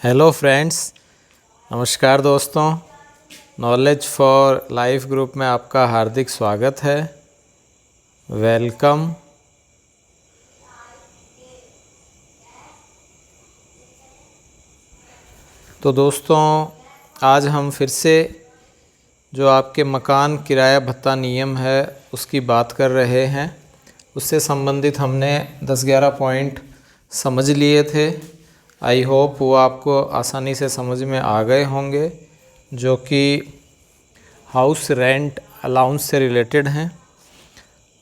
Hello friends, नमस्कार दोस्तों। Knowledge for life group में आपका हार्दिक स्वागत है। वेलकम। तो दोस्तों, आज हम फिर से जो आपके मकान किराया भत्ता नियम है उसकी बात कर रहे हैं। उससे संबंधित हमने 10-11 पॉइंट समझ लिए थे। आई होप वो आपको आसानी से समझ में आ गए होंगे, जो कि हाउस रेंट अलाउंस से रिलेटेड हैं।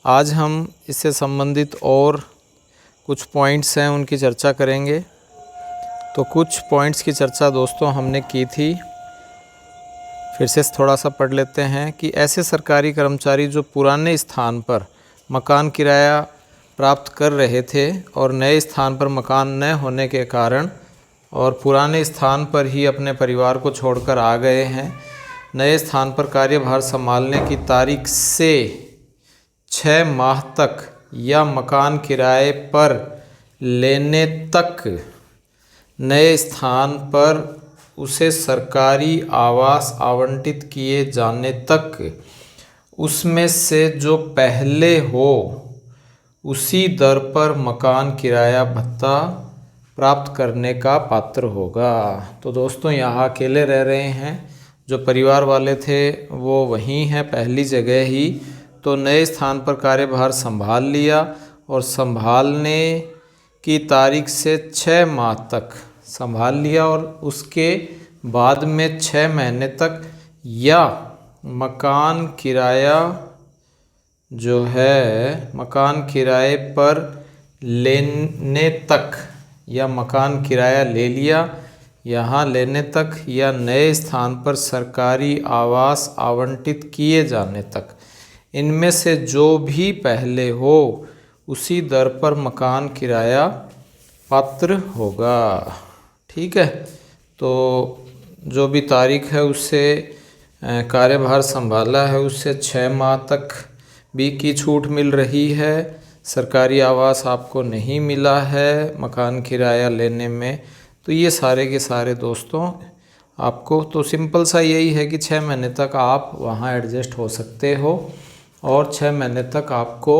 आज हम इससे संबंधित और कुछ पॉइंट्स हैं उनकी चर्चा करेंगे। तो कुछ पॉइंट्स की चर्चा दोस्तों हमने की थी, फिर से थोड़ा सा पढ़ लेते हैं कि ऐसे सरकारी कर्मचारी जो पुराने स्थान पर मकान किराया प्राप्त कर रहे थे और नए स्थान पर मकान न होने के कारण और पुराने स्थान पर ही अपने परिवार को छोड़कर आ गए हैं, नए स्थान पर कार्यभार संभालने की तारीख से 6 माह तक या मकान किराए पर लेने तक नए स्थान पर उसे सरकारी आवास आवंटित किए जाने तक उसमें से जो पहले हो उसी दर पर मकान किराया भत्ता प्राप्त करने का पात्र होगा। तो दोस्तों, यहाँ अकेले रह रहे हैं, जो परिवार वाले थे वो वहीं हैं पहली जगह ही, तो नए स्थान पर कार्यभार संभाल लिया और संभालने की तारीख से 6 माह तक संभाल लिया और उसके बाद में 6 महीने तक या मकान किराया जो है मकान किराए पर लेने तक या मकान किराया ले लिया यहाँ लेने तक या नए स्थान पर सरकारी आवास आवंटित किए जाने तक, इनमें से जो भी पहले हो उसी दर पर मकान किराया पात्र होगा। ठीक है, तो जो भी तारीख है उससे कार्यभार संभाला है उससे 6 माह तक भी की छूट मिल रही है। सरकारी आवास आपको नहीं मिला है मकान किराया लेने में, तो ये सारे के सारे दोस्तों आपको तो सिंपल सा यही है कि 6 महीने तक आप वहाँ एडजस्ट हो सकते हो और 6 महीने तक आपको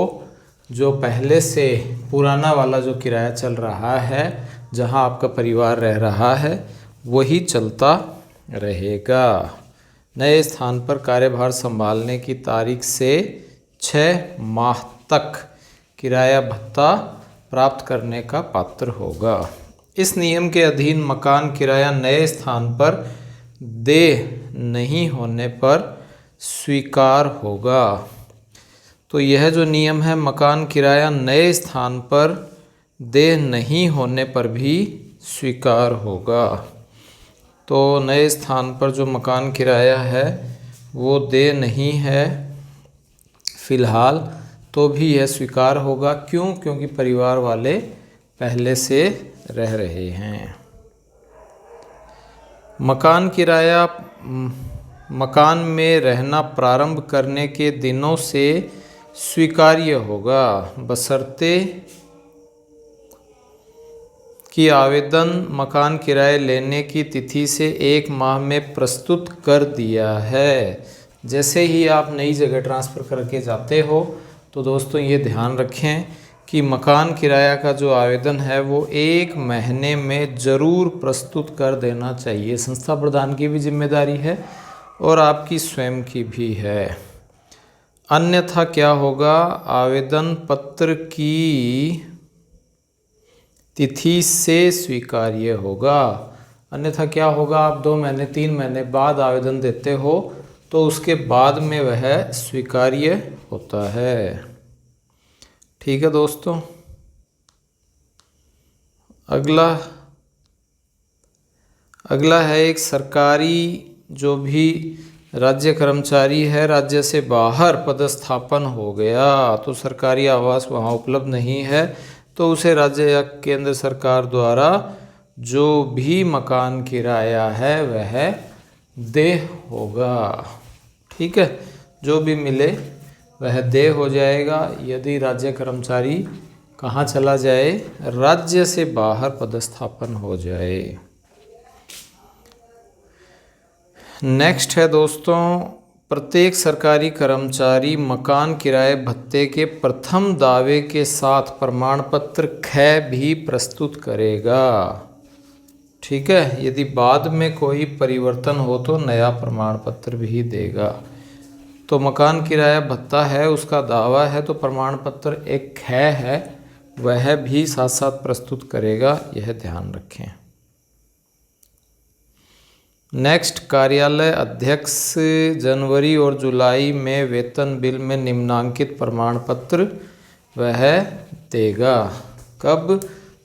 जो पहले से पुराना वाला जो किराया चल रहा है, जहाँ आपका परिवार रह रहा है, वही चलता रहेगा। नए स्थान पर कार्यभार संभालने की तारीख से 6 माह तक किराया भत्ता प्राप्त करने का पात्र होगा। इस नियम के अधीन मकान किराया नए स्थान पर देय नहीं होने पर स्वीकार होगा। तो यह जो नियम है, मकान किराया नए स्थान पर देय नहीं होने पर भी स्वीकार होगा। तो नए स्थान पर जो मकान किराया है वो देय नहीं है फ़िलहाल, तो भी यह स्वीकार होगा। क्यों? क्योंकि परिवार वाले पहले से रह रहे हैं। मकान किराया मकान में रहना प्रारंभ करने के दिनों से स्वीकार्य होगा, बशर्ते कि आवेदन मकान किराए लेने की तिथि से 1 माह में प्रस्तुत कर दिया है। जैसे ही आप नई जगह ट्रांसफ़र करके जाते हो तो दोस्तों ये ध्यान रखें कि मकान किराया का जो आवेदन है वो 1 महीने में ज़रूर प्रस्तुत कर देना चाहिए। संस्था प्रधान की भी जिम्मेदारी है और आपकी स्वयं की भी है। अन्यथा क्या होगा, आवेदन पत्र की तिथि से स्वीकार्य होगा। अन्यथा क्या होगा, आप 2 महीने 3 महीने बाद आवेदन देते हो तो उसके बाद में वह स्वीकार्य होता है। ठीक है दोस्तों, अगला है एक सरकारी जो भी राज्य कर्मचारी है, राज्य से बाहर पदस्थापन हो गया तो सरकारी आवास वहाँ उपलब्ध नहीं है, तो उसे राज्य या केंद्र सरकार द्वारा जो भी मकान किराया है वह देय होगा। ठीक है, जो भी मिले वह देय हो जाएगा यदि राज्य कर्मचारी कहाँ चला जाए, राज्य से बाहर पदस्थापन हो जाए। नेक्स्ट है दोस्तों, प्रत्येक सरकारी कर्मचारी मकान किराए भत्ते के प्रथम दावे के साथ प्रमाण पत्र ख भी प्रस्तुत करेगा। ठीक है, यदि बाद में कोई परिवर्तन हो तो नया प्रमाण पत्र भी देगा। तो मकान किराया भत्ता है, उसका दावा है, तो प्रमाण पत्र एक है वह भी साथ साथ प्रस्तुत करेगा, यह ध्यान रखें। नेक्स्ट, कार्यालय अध्यक्ष जनवरी और जुलाई में वेतन बिल में निम्नांकित प्रमाण पत्र वह देगा। कब?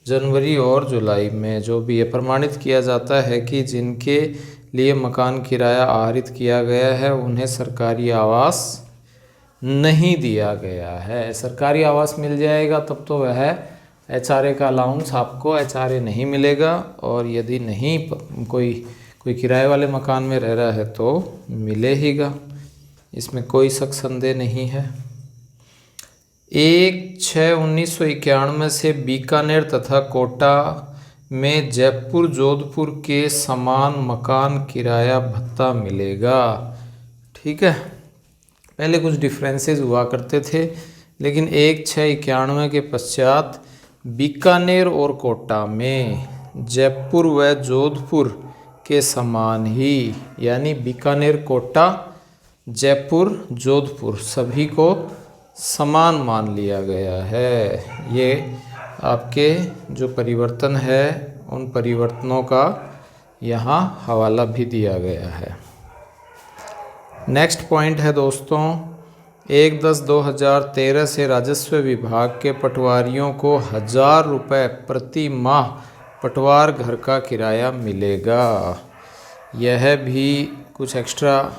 जनवरी और जुलाई में। जो भी ये प्रमाणित किया जाता है कि जिनके लिए मकान किराया आहरित किया गया है उन्हें सरकारी आवास नहीं दिया गया है। सरकारी आवास मिल जाएगा तब तो वह HRA का अलाउंस आपको HRA नहीं मिलेगा, और यदि नहीं कोई किराए वाले मकान में रह रहा है तो मिले हीगा, इसमें कोई शक संदेह नहीं है। 1/6/1991 से बीकानेर तथा कोटा में जयपुर जोधपुर के समान मकान किराया भत्ता मिलेगा। ठीक है, पहले कुछ डिफरेंसेस हुआ करते थे, लेकिन 1/6/91 के पश्चात बीकानेर और कोटा में जयपुर व जोधपुर के समान ही, यानी बीकानेर, कोटा, जयपुर, जोधपुर सभी को समान मान लिया गया है। ये आपके जो परिवर्तन है उन परिवर्तनों का यहाँ हवाला भी दिया गया है। नेक्स्ट पॉइंट है दोस्तों, 1/10/2013 से राजस्व विभाग के पटवारियों को 1000 रुपये प्रति माह पटवार घर का किराया मिलेगा। यह भी कुछ एक्स्ट्रा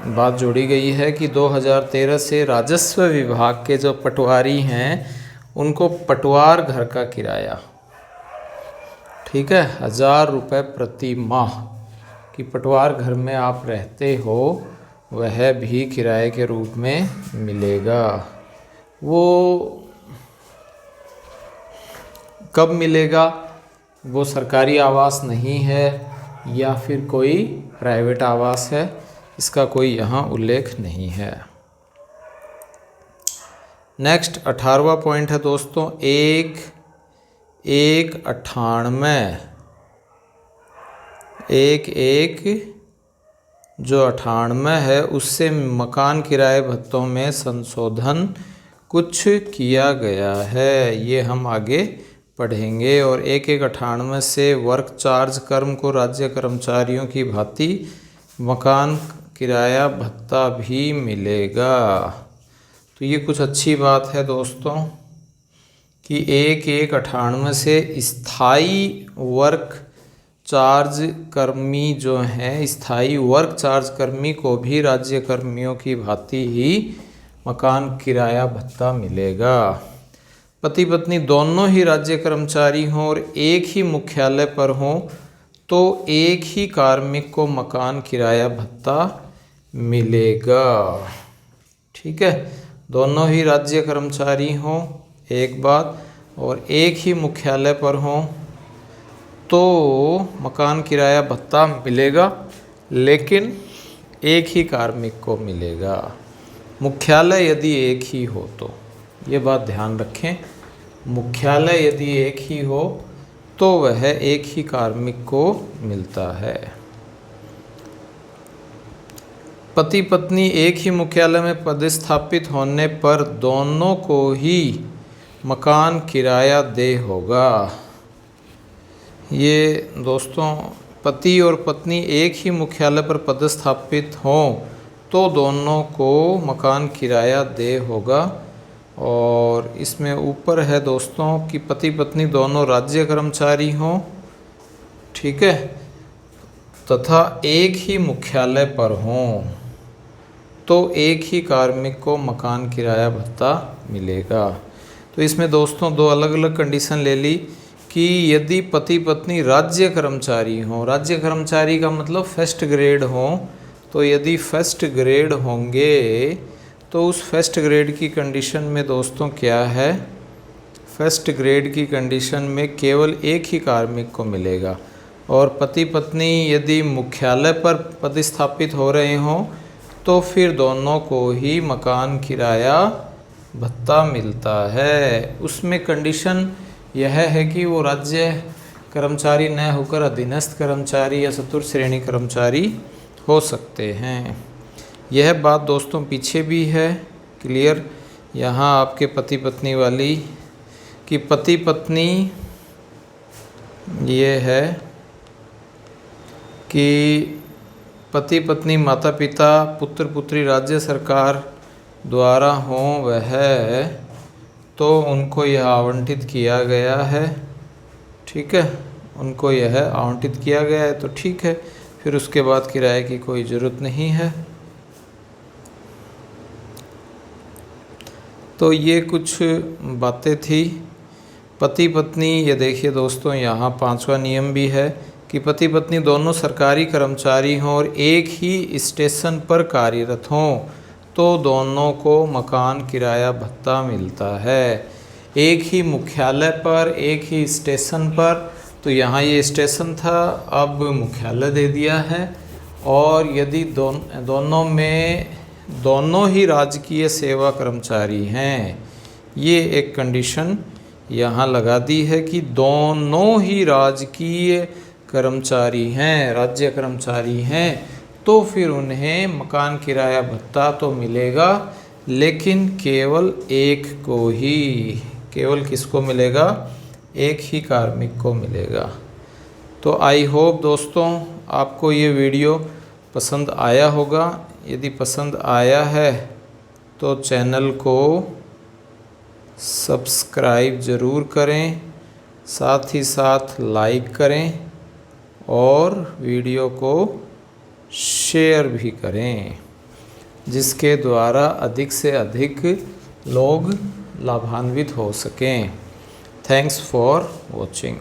बात जोड़ी गई है कि 2013 से राजस्व विभाग के जो पटवारी हैं उनको पटवार घर का किराया, ठीक है, 1000 रुपये प्रति माह कि पटवार घर में आप रहते हो वह भी किराए के रूप में मिलेगा। वो कब मिलेगा? वो सरकारी आवास नहीं है या फिर कोई प्राइवेट आवास है, इसका कोई यहाँ उल्लेख नहीं है। नेक्स्ट 18वां पॉइंट है दोस्तों, 1/1/98 जो 98 है उससे मकान किराए भत्तों में संशोधन कुछ किया गया है, ये हम आगे पढ़ेंगे। और 1/1/98 से वर्क चार्ज कर्म को राज्य कर्मचारियों की भांति मकान किराया भत्ता भी मिलेगा। तो ये कुछ अच्छी बात है दोस्तों कि 1/1/98 से स्थाई वर्क चार्ज कर्मी जो हैं, स्थाई वर्क चार्ज कर्मी को भी राज्य कर्मियों की भांति ही मकान किराया भत्ता मिलेगा। पति पत्नी दोनों ही राज्य कर्मचारी हों और एक ही मुख्यालय पर हों तो एक ही कार्मिक को मकान किराया भत्ता मिलेगा। ठीक है, दोनों ही राज्य कर्मचारी हों एक बात, और एक ही मुख्यालय पर हों तो मकान किराया भत्ता मिलेगा, लेकिन एक ही कार्मिक को मिलेगा। मुख्यालय यदि एक ही हो तो, ये बात ध्यान रखें, मुख्यालय यदि एक ही हो तो वह एक ही कार्मिक को मिलता है। पति पत्नी एक ही मुख्यालय में पदस्थापित होने पर दोनों को ही मकान किराया देय होगा। ये दोस्तों, पति और पत्नी एक ही मुख्यालय पर पदस्थापित हों तो दोनों को मकान किराया देय होगा। और इसमें ऊपर है दोस्तों कि पति पत्नी दोनों राज्य कर्मचारी हों, ठीक है, तथा एक ही मुख्यालय पर हों तो एक ही कार्मिक को मकान किराया भत्ता मिलेगा। तो इसमें दोस्तों दो अलग अलग कंडीशन ले ली कि यदि पति पत्नी राज्य कर्मचारी हों, राज्य कर्मचारी का मतलब फर्स्ट ग्रेड हों, तो यदि फर्स्ट ग्रेड होंगे तो उस फर्स्ट ग्रेड की कंडीशन में दोस्तों क्या है, फर्स्ट ग्रेड की कंडीशन में केवल एक ही कार्मिक को मिलेगा। और पति पत्नी यदि मुख्यालय पर पदस्थापित हो रहे हों तो फिर दोनों को ही मकान किराया भत्ता मिलता है। उसमें कंडीशन यह है कि वो राज्य कर्मचारी न होकर अधीनस्थ कर्मचारी या चतुर्थ श्रेणी कर्मचारी हो सकते हैं। यह बात दोस्तों पीछे भी है क्लियर। यहाँ आपके पति पत्नी वाली कि पति पत्नी ये है कि पति पत्नी माता पिता पुत्र पुत्री राज्य सरकार द्वारा हों वह तो उनको यह आवंटित किया गया है। ठीक है, उनको यह आवंटित किया गया है तो ठीक है, फिर उसके बाद किराए की कोई ज़रूरत नहीं है। तो ये कुछ बातें थी पति पत्नी। ये देखिए दोस्तों, यहाँ 5वां नियम भी है कि पति पत्नी दोनों सरकारी कर्मचारी हों और एक ही स्टेशन पर कार्यरत हों तो दोनों को मकान किराया भत्ता मिलता है। एक ही मुख्यालय पर, एक ही स्टेशन पर, तो यहाँ ये स्टेशन था, अब मुख्यालय दे दिया है। और यदि दोनों ही राजकीय सेवा कर्मचारी हैं, ये एक कंडीशन यहाँ लगा दी है कि दोनों ही राजकीय कर्मचारी हैं, राज्य कर्मचारी हैं, तो फिर उन्हें मकान किराया भत्ता तो मिलेगा, लेकिन केवल एक को ही, केवल किसको मिलेगा? एक ही कार्मिक को मिलेगा। तो आई होप दोस्तों आपको ये वीडियो पसंद आया होगा। यदि पसंद आया है तो चैनल को सब्सक्राइब ज़रूर करें, साथ ही साथ लाइक करें और वीडियो को शेयर भी करें, जिसके द्वारा अधिक से अधिक लोग लाभान्वित हो सकें। Thanks for watching.